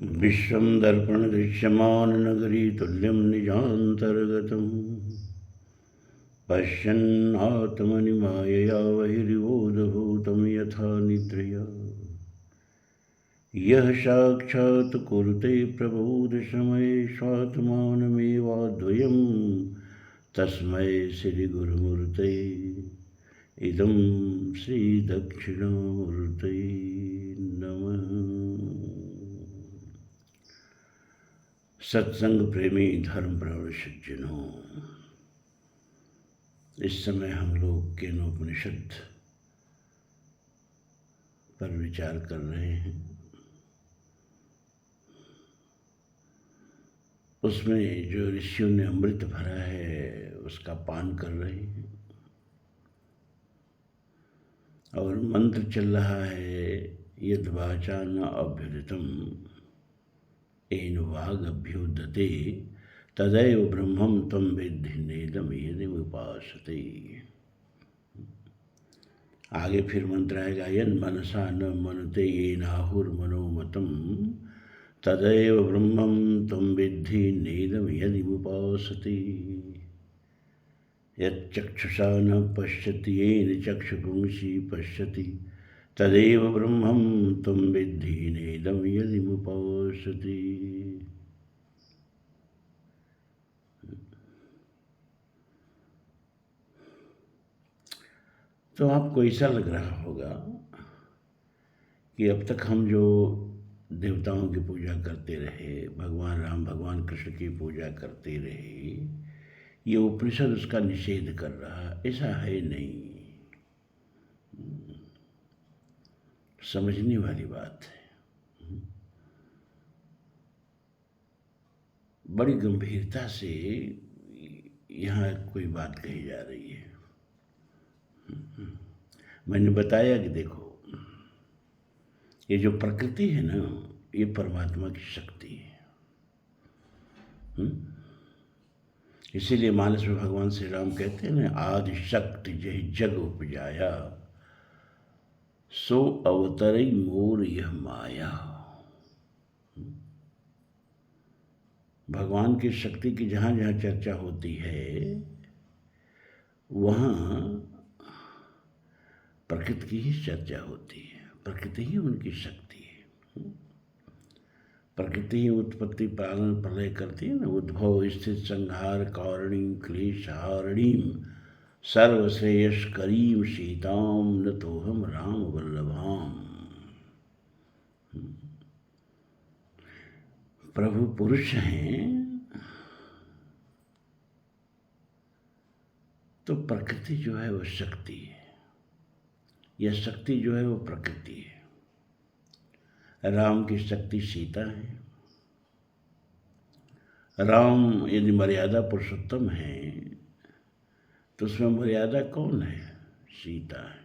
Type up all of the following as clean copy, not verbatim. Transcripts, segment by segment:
विश्वं दर्पणदृश्यमाननगरी तुल्यं निजान्तर्गतं पश्यन्नात्मनिमायया बहिर्बोधभूतं यथा निद्रया यः साक्षात् कुरुते प्रबोधसमये स्वात्मानमेवाद्वयं तस्मै श्रीगुरुमूर्तये इदं श्रीदक्षिणामूर्तये नमः। सत्संग प्रेमी धर्म प्रवण सज्जनों, इस समय हम लोग केनोपनिषद पर विचार कर रहे हैं। उसमें जो ऋषियों ने अमृत भरा है उसका पान कर रहे हैं और मंत्र चल रहा है यद् वाचा न अभ्युदितम् येन वागभ्युदते तदैव ब्रह्मं त्वं विद्धि नेदं यदिमुपासते। आगे फिर मंत्र आएगा यन् मनसा न मनते येनाहुर्मनोमतं तदैव ब्रह्मं त्वं विद्धि नेदं यदिमुपासते। यच्चक्षुषा न पश्यति येन चक्षुपुंसि पश्यति तदेव ब्रह्मं त्वं विद्धि नेदं यदिमुपासते। तो आपको ऐसा लग रहा होगा कि अब तक हम जो देवताओं की पूजा करते रहे, भगवान राम भगवान कृष्ण की पूजा करते रहे, ये उपनिषद उसका निषेध कर रहा। ऐसा है नहीं, समझने वाली बात है। बड़ी गंभीरता से यहाँ कोई बात कही जा रही है। मैंने बताया कि देखो, ये जो प्रकृति है ना, ये परमात्मा की शक्ति है। इसीलिए मानस में भगवान श्री राम कहते हैं ना, आदि शक्ति जय जग उपजाया सो अवतरई मोर यह माया। भगवान की शक्ति की जहाँ जहाँ चर्चा होती है वहाँ प्रकृति की ही चर्चा होती है। प्रकृति ही उनकी शक्ति है। प्रकृति ही उत्पत्ति पालन प्रलय करती है ना। उद्भव स्थित संहार कारणीं क्लेशहारिणीं सर्वश्रेयस्करीं सीतां नतोऽहं राम वल्लभाम्। प्रभु पुरुष हैं तो प्रकृति जो है वो शक्ति है। यह शक्ति जो है वो प्रकृति है। राम की शक्ति सीता है। राम यदि मर्यादा पुरुषोत्तम है तो उसमें मर्यादा कौन है? सीता है।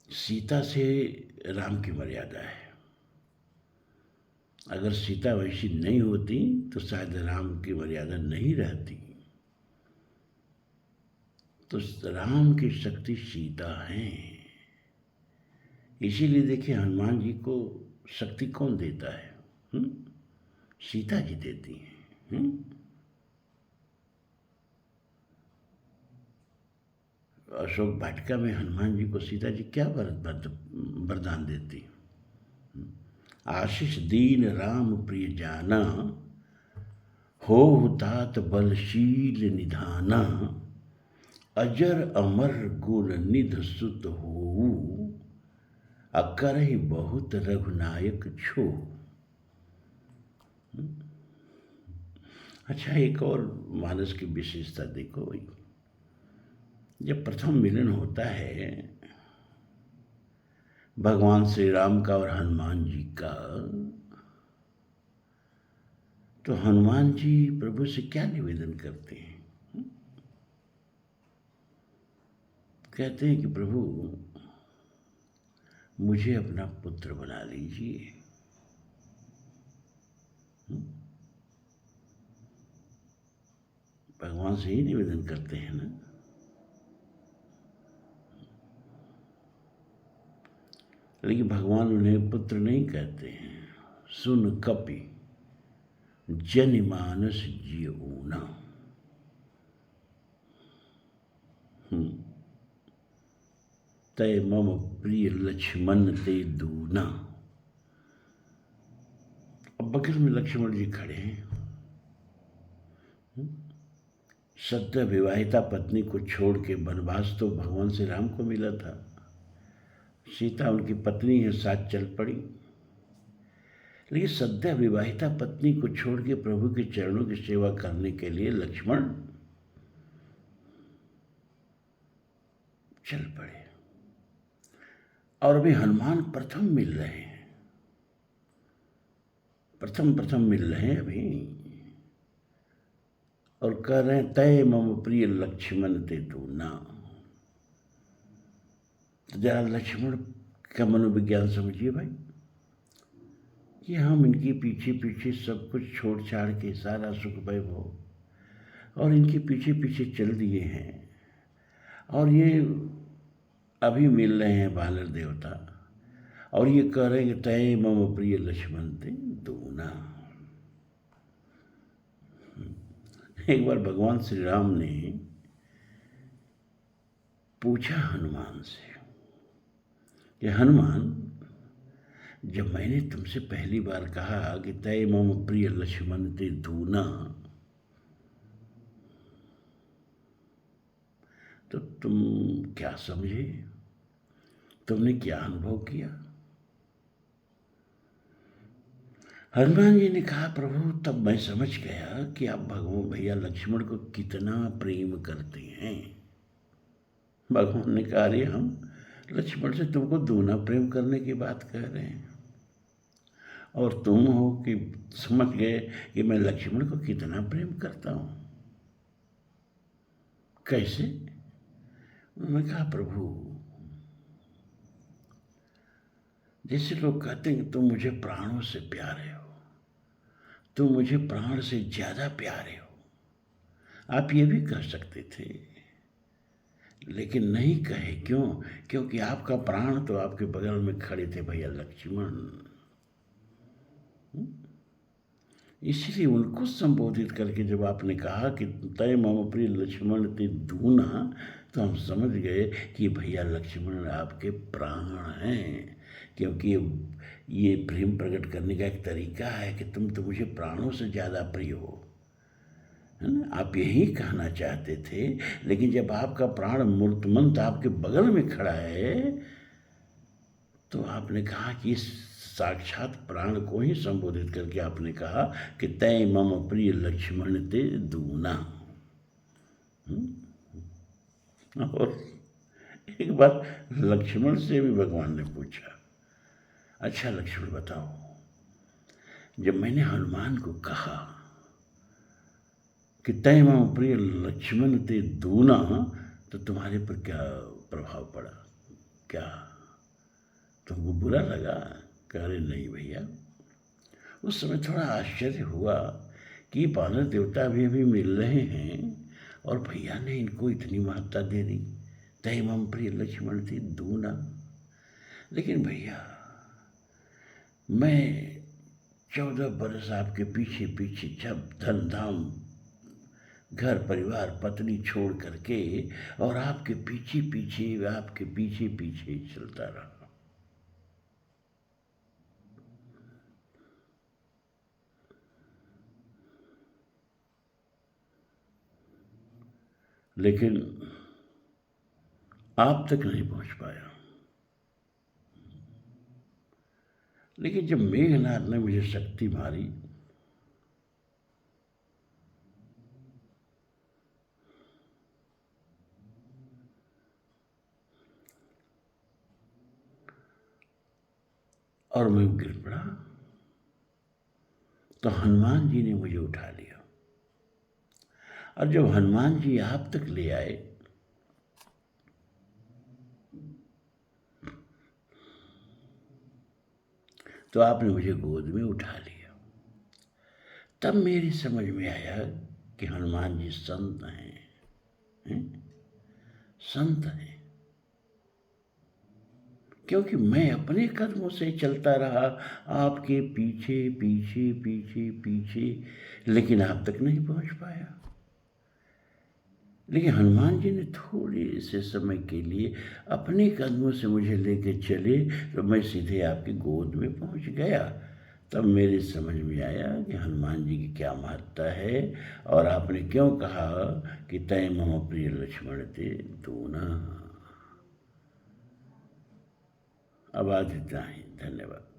सीता से राम की मर्यादा है। अगर सीता वैसी नहीं होती तो शायद राम की मर्यादा नहीं रहती। तो राम की शक्ति सीता है। इसीलिए देखिए, हनुमान जी को शक्ति कौन देता है? सीता जी देती हैं। अशोक वाटिका में हनुमान जी को सीता जी क्या वरदान देती? आशीष दीन राम प्रिय जाना हो तात बलशील निधाना अजर अमर गुण निध सुत हो अकर ही बहुत रघुनायक छो। अच्छा, एक और मानस की विशेषता देखो भाई। जब प्रथम मिलन होता है भगवान श्री राम का और हनुमान जी का, तो हनुमान जी प्रभु से क्या निवेदन करते हैं? कहते हैं कि प्रभु मुझे अपना पुत्र बना लीजिए। भगवान से ही निवेदन करते हैं ना। लेकिन भगवान उन्हें पुत्र नहीं कहते हैं। सुन कपि जनमानस जिऊना। तय मम प्रिय लक्ष्मण ते दूना। अब बगल में लक्ष्मण जी खड़े हैं। सद्य विवाहिता पत्नी को छोड़ के वनवास तो भगवान श्री राम को मिला था। सीता उनकी पत्नी है, साथ चल पड़ी। लेकिन सद्य विवाहिता पत्नी को छोड़ के प्रभु के चरणों की सेवा करने के लिए लक्ष्मण चल पड़े। और अभी हनुमान प्रथम मिल रहे हैं, प्रथम मिल रहे हैं अभी, और कह रहे हैं तय मम प्रिय लक्ष्मण ते दूना। जरा लक्ष्मण का मनोविज्ञान समझिए भाई, कि हम इनके पीछे पीछे सब कुछ छोड़ छाड़ के सारा सुख वैभव और इनके पीछे पीछे चल दिए हैं, और ये अभी मिल रहे हैं बानर देवता, और ये कह रहे हैं कि तय मम प्रिय लक्ष्मण ते दूना। एक बार भगवान श्री राम ने पूछा हनुमान से कि हनुमान, जब मैंने तुमसे पहली बार कहा कि तय मम प्रिय लक्ष्मण ते दूना, तो तुम क्या समझे, तुमने क्या अनुभव किया? हनुमान जी ने कहा, प्रभु तब मैं समझ गया कि आप भगवान भैया लक्ष्मण को कितना प्रेम करते हैं। भगवान ने कहा, अरे हम लक्ष्मण से तुमको दूना प्रेम करने की बात कह रहे हैं, और तुम हो कि समझ गए कि मैं लक्ष्मण को कितना प्रेम करता हूं। कैसे? उन्होंने कहा, प्रभु जैसे लोग कहते हैं कि तुम मुझे प्राणों से प्यारे हो, तुम मुझे प्राण से ज्यादा प्यारे हो। आप ये भी कह सकते थे, लेकिन नहीं कहे। क्यों? क्योंकि आपका प्राण तो आपके बगल में खड़े थे भैया लक्ष्मण। इसलिए उनको संबोधित करके जब आपने कहा कि तय मम प्रिय लक्ष्मण ते दूना, तो हम समझ गए कि भैया लक्ष्मण आपके प्राण हैं। क्योंकि ये प्रेम प्रकट करने का एक तरीका है कि तुम तो मुझे प्राणों से ज़्यादा प्रिय हो, है ना? आप यही कहना चाहते थे, लेकिन जब आपका प्राण मूर्तमंत आपके बगल में खड़ा है, तो आपने कहा कि इस साक्षात प्राण को ही संबोधित करके आपने कहा कि तय मम प्रिय लक्ष्मण ते दूना। और एक बार लक्ष्मण से भी भगवान ने पूछा, अच्छा लक्ष्मण बताओ, जब मैंने हनुमान को कहा कि तय मम प्रिय लक्ष्मण ते दूना, तो तुम्हारे पर क्या प्रभाव पड़ा? क्या तुमको बुरा लगा? कह रहे नहीं भैया। उस समय थोड़ा आश्चर्य हुआ कि बानर देवता भी अभी मिल रहे हैं और भैया ने इनको इतनी महत्ता दे दी, तय मम प्रिय लक्ष्मण ते दूना। लेकिन भैया मैं 14 बरस आपके पीछे पीछे जब धन धाम घर परिवार पत्नी छोड़ करके और आपके पीछे पीछे चलता रहा। लेकिन आप तक नहीं पहुंच पाया। लेकिन जब मेघनाथ ने मुझे शक्ति मारी, और मैं गिर पड़ा, तो हनुमान जी ने मुझे उठा लिया। और जब हनुमान जी आप तक ले आए, तो आपने मुझे गोद में उठा लिया। तब मेरी समझ में आया कि हनुमान जी संत हैं, संत हैं। क्योंकि मैं अपने कदमों से चलता रहा आपके पीछे पीछे पीछे पीछे, लेकिन आप तक नहीं पहुंच पाया। लेकिन हनुमान जी ने थोड़े से समय के लिए अपने कदमों से मुझे लेके चले, तो मैं सीधे आपकी गोद में पहुंच गया। तब मेरे समझ में आया कि हनुमान जी की क्या महत्ता है, और आपने क्यों कहा कि तय मम प्रिय लक्ष्मण ते दूना। अब आज इतना ही, धन्यवाद।